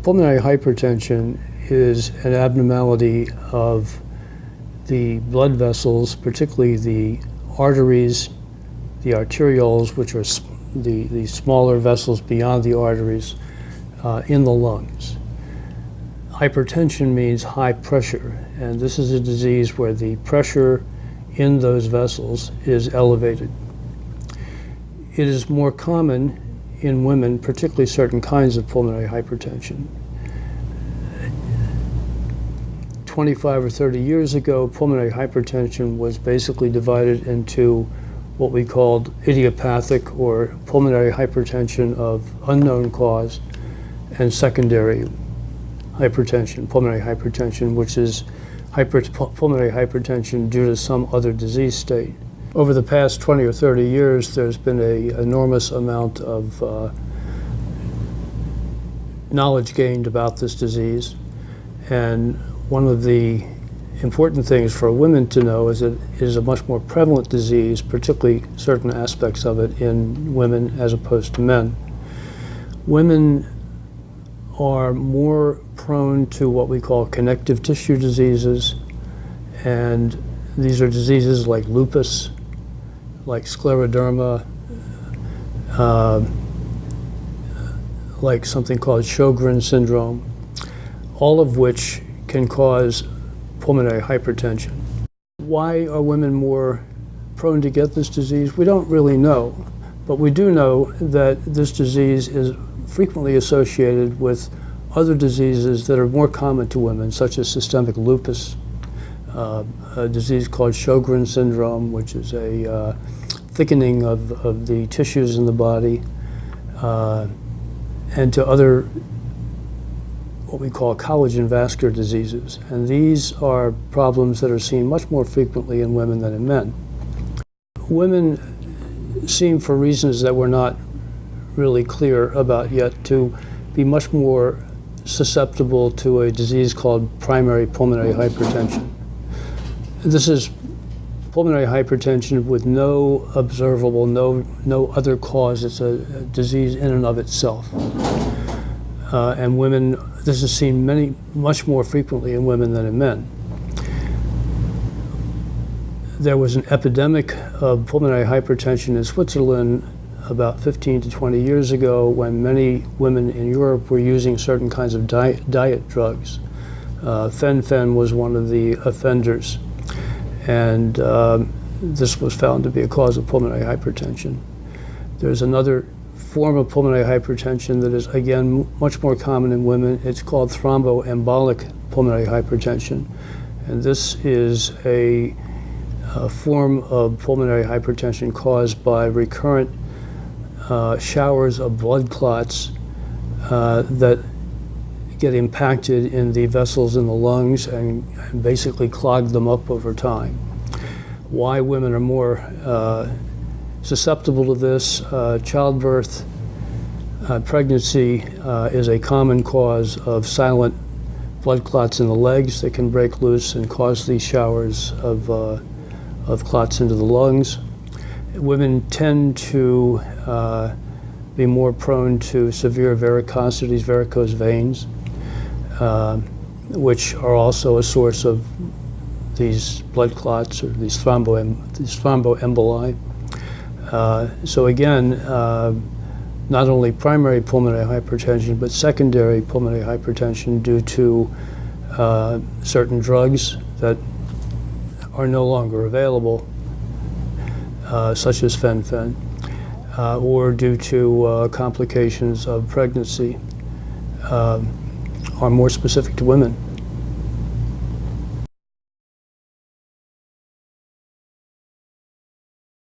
Pulmonary hypertension is an abnormality of the blood vessels, particularly the arteries, the arterioles, which are the smaller vessels beyond the arteries, in the lungs. Hypertension means high pressure, and this is a disease where the pressure in those vessels is elevated. It is more common in women, particularly certain kinds of pulmonary hypertension. 25 or 30 years ago, pulmonary hypertension was basically divided into what we called idiopathic or pulmonary hypertension of unknown cause and secondary hypertension, pulmonary hypertension, which is pulmonary hypertension due to some other disease state. Over the past 20 or 30 years, there's been an enormous amount of knowledge gained about this disease. And one of the important things for women to know is that it is a much more prevalent disease, particularly certain aspects of it in women as opposed to men. Women are more prone to what we call connective tissue diseases, and these are diseases like lupus, like scleroderma, like something called Sjogren's syndrome, all of which can cause pulmonary hypertension. Why are women more prone to get this disease? We don't really know, but we do know that this disease is frequently associated with other diseases that are more common to women, such as systemic lupus, a disease called Sjogren's syndrome, which is a thickening of the tissues in the body, and to other what we call collagen vascular diseases. And these are problems that are seen much more frequently in women than in men. Women seem, for reasons that we're not really clear about yet, to be much more susceptible to a disease called primary pulmonary hypertension. This is pulmonary hypertension with no observable, no other cause. It's a disease in and of itself. And women, this is seen much more frequently in women than in men. There was an epidemic of pulmonary hypertension in Switzerland about 15 to 20 years ago, when many women in Europe were using certain kinds of diet drugs. Fen-Phen was one of the offenders, and this was found to be a cause of pulmonary hypertension. There's another form of pulmonary hypertension that is, again, much more common in women. It's called thromboembolic pulmonary hypertension, and this is a form of pulmonary hypertension caused by recurrent showers of blood clots that get impacted in the vessels in the lungs and basically clog them up over time. Why women are more susceptible to this: childbirth, pregnancy is a common cause of silent blood clots in the legs that can break loose and cause these showers of clots into the lungs. Women tend to be more prone to severe varicosities, varicose veins, which are also a source of these blood clots or these thromboemboli. So again, not only primary pulmonary hypertension, but secondary pulmonary hypertension due to certain drugs that are no longer available, such as Fen-Phen, or due to complications of pregnancy, are more specific to women.